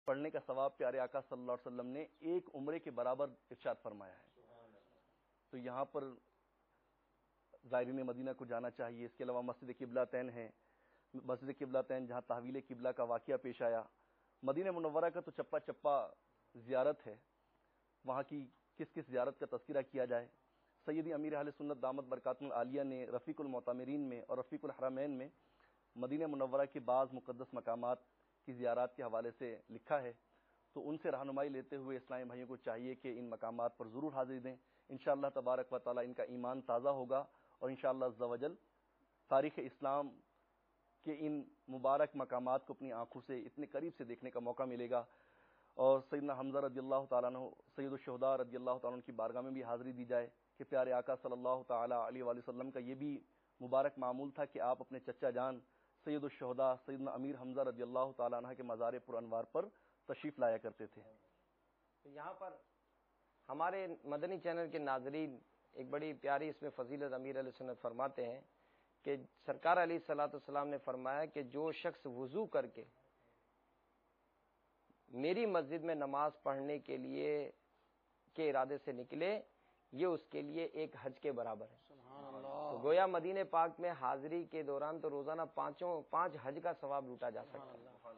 پڑھنے کا ثواب پیارے آقا صلی اللہ علیہ وسلم نے ایک عمرے کے برابر ارشاد فرمایا ہے. تو یہاں پر زائرین مدینہ کو جانا چاہیے. اس کے علاوہ مسجد قبلتین ہے, مسجد قبلتین جہاں تحویل قبلہ کا واقعہ پیش آیا. مدینہ منورہ کا تو چپا چپا زیارت ہے, وہاں کی کس کس زیارت کا تذکرہ کیا جائے. سیدی امیر اہل سنت دامت برکاتہ العالیہ نے رفیق المعتمرین میں اور رفیق الحرمین میں مدینہ منورہ کے بعض مقدس مقامات کی زیارات کے حوالے سے لکھا ہے. تو ان سے رہنمائی لیتے ہوئے اسلامی بھائیوں کو چاہیے کہ ان مقامات پر ضرور حاضری دیں. انشاءاللہ تبارک و تعالی ان کا ایمان تازہ ہوگا اور انشاءاللہ عز و جل تاریخ اسلام کے ان مبارک مقامات کو اپنی آنکھوں سے اتنے قریب سے دیکھنے کا موقع ملے گا. اور سیدنا حمزہ رضی اللہ تعالیٰ عنہ, سید الشہداء رضی اللہ تعالیٰ عنہ کی بارگاہ میں بھی حاضری دی جائے کہ پیارے آقا صلی اللہ تعالیٰ علیہ وآلہ وسلم کا یہ بھی مبارک معمول تھا کہ آپ اپنے چچا جان سید الشہداء سیدنا امیر حمزہ رضی اللہ تعالیٰ عنہ کے مزار پر انوار پر تشریف لایا کرتے تھے. یہاں پر ہمارے مدنی چینل کے ناظرین ایک بڑی پیاری اس میں فضیلت امیر علیہ سنت فرماتے ہیں کہ سرکار علیہ الصلوۃ والسلام نے فرمایا کہ جو شخص وضو کر کے میری مسجد میں نماز پڑھنے کے لیے کے ارادے سے نکلے, یہ اس کے لیے ایک حج کے برابر ہے. سبحان اللہ. تو گویا مدینہ پاک میں حاضری کے دوران تو روزانہ پانچ حج کا ثواب لوٹا جا سکتا ہے.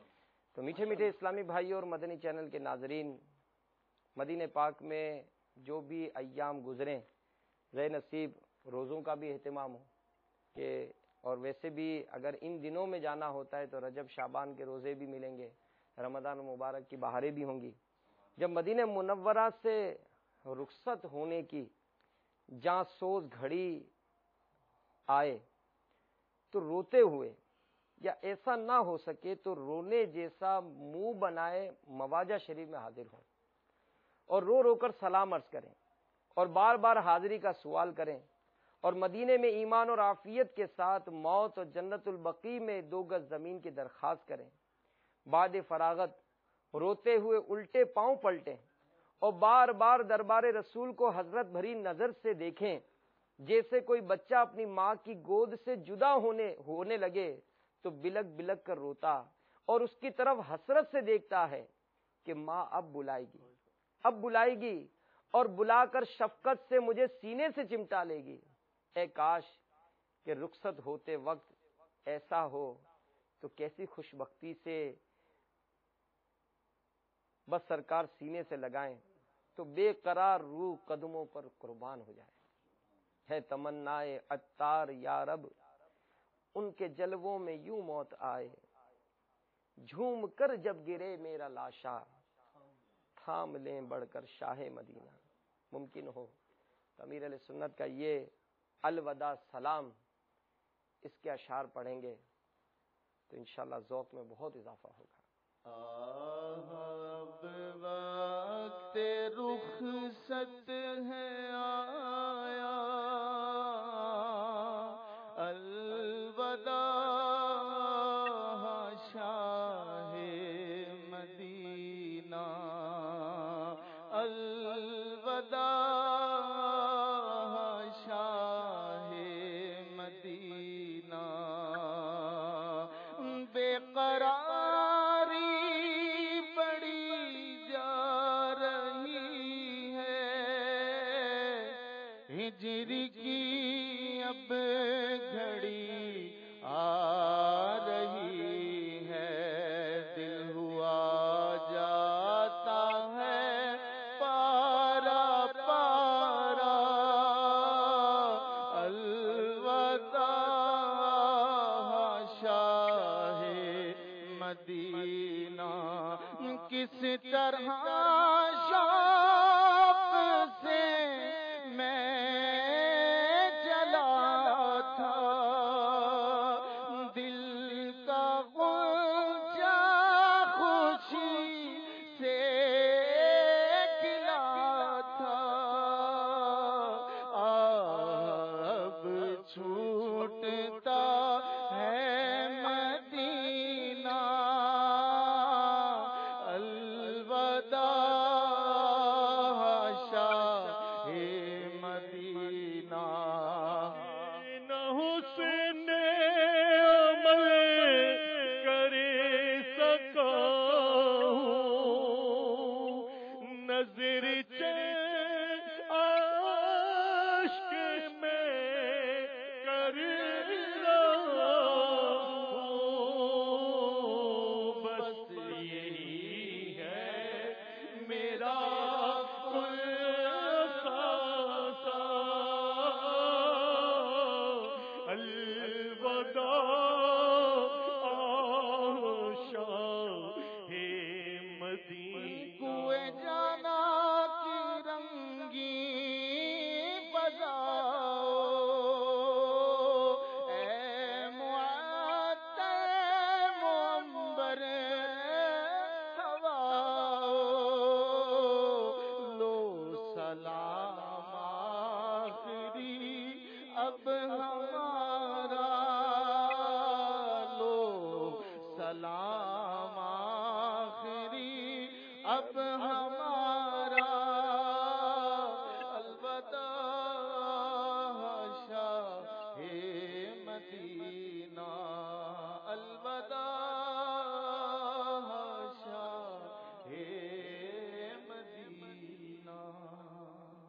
تو میٹھے میٹھے اسلامی بھائی اور مدنی چینل کے ناظرین, مدینہ پاک میں جو بھی ایام گزریں, رے نصیب روزوں کا بھی اہتمام ہو کہ, اور ویسے بھی اگر ان دنوں میں جانا ہوتا ہے تو رجب شعبان کے روزے بھی ملیں گے, رمضان مبارک کی بہاریں بھی ہوں گی. جب مدینہ منورہ سے رخصت ہونے کی جاں سوز گھڑی آئے تو روتے ہوئے, یا ایسا نہ ہو سکے تو رونے جیسا منہ بنائے مواجہ شریف میں حاضر ہوں اور رو رو کر سلام عرض کریں اور بار بار حاضری کا سوال کریں, اور مدینے میں ایمان اور عافیت کے ساتھ موت اور جنت البقیع میں 2 گز زمین کی درخواست کریں. بعد فراغت روتے ہوئے الٹے پاؤں پلٹیں اور بار بار دربار رسول کو حضرت بھری نظر سے دیکھیں, جیسے کوئی بچہ اپنی ماں کی گود سے جدا ہونے لگے تو بلک بلک کر روتا اور اس کی طرف حسرت سے دیکھتا ہے کہ ماں اب بلائے گی اور بلا کر شفقت سے مجھے سینے سے چمٹا لے گی. اے کاش کہ رخصت ہوتے وقت ایسا ہو تو کیسی خوش بختی سے بس سرکار سینے سے لگائیں تو بے قرار روح قدموں پر قربان ہو جائے. ہے تمنائے عطار یا رب ان کے جلووں میں یوں موت آئے, جھوم کر جب گرے میرا لاشا تھام لیں بڑھ کر شاہ مدینہ. ممکن ہو تو امیر علیہ سنت کا یہ الوداع سلام, اس کے اشعار پڑھیں گے تو انشاءاللہ ذوق میں بہت اضافہ ہوگا. اب وقت رخصت ہے آیا, الوداع شاہ مدینہ, الوداع شاہ مدینہ. بے قراری بڑی جا رہی ہے, ہجر کی اب گھڑی آ رہی ہے, دل ہوا جاتا ہے پارا پارا, الوداع شاہ مدینہ. کس طرح شوق سے میں چلا تھا, دل کا غنچہ خوشی سے کھلا تھا, اب چھوٹتا ہے مدینہ, الوداع نظر عاشق میں کر رہا ہوں، بس یہی ہے میرا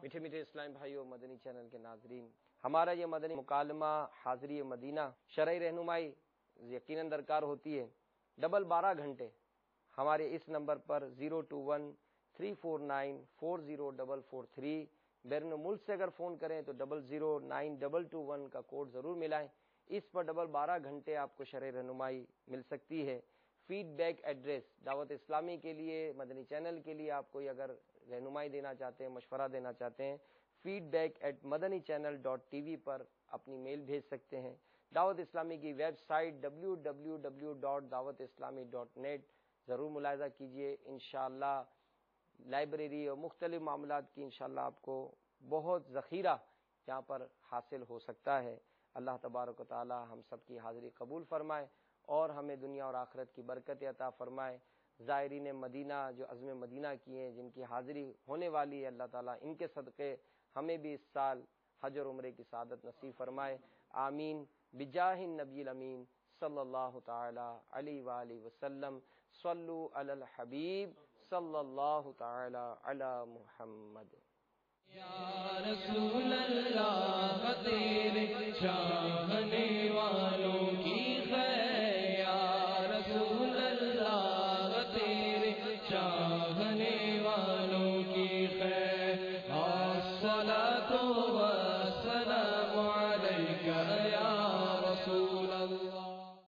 میٹھے میٹھے اسلام بھائیو، مدنی چینل کے ناظرین، ہمارا یہ مدنی مکالمہ حاضری مدینہ شرعی رہنمائی یقیناً درکار ہوتی ہے 12 گھنٹے ہمارے اس نمبر پر 021-349-40443 بیرون ملک سے اگر فون کریں تو 009221 کا کوڈ ضرور ملائیں۔ اس پر 12 گھنٹے آپ کو شرعی رہنمائی مل سکتی ہے۔ فیڈ بیک ایڈریس دعوت اسلامی کے لیے، مدنی چینل کے لیے آپ کوئی اگر رہنمائی دینا چاہتے ہیں، مشورہ دینا چاہتے ہیں، feedback@madanichannel.tv پر اپنی میل بھیج سکتے ہیں۔ دعوت اسلامی کی ویب سائٹ www.dawatislami.net ضرور ملاحظہ کیجئے۔ انشاءاللہ لائبریری اور مختلف معاملات کی انشاءاللہ آپ کو بہت ذخیرہ یہاں پر حاصل ہو سکتا ہے۔ اللہ تبارک و تعالی ہم سب کی حاضری قبول فرمائے اور ہمیں دنیا اور آخرت کی برکت عطا فرمائے۔ زائرین مدینہ جو عزم مدینہ کی ہیں، جن کی حاضری ہونے والی ہے، اللہ تعالیٰ ان کے صدقے ہمیں بھی اس سال حج اور عمرے کی سعادت نصیب فرمائے، آمین بجاہ النبی الامین صلی اللہ تعالی علیہ وآلہ وسلم۔ صلو علی الحبیب صلی اللہ تعالی علی محمد۔ یا رسول اللہ تیرے چاہنے والوں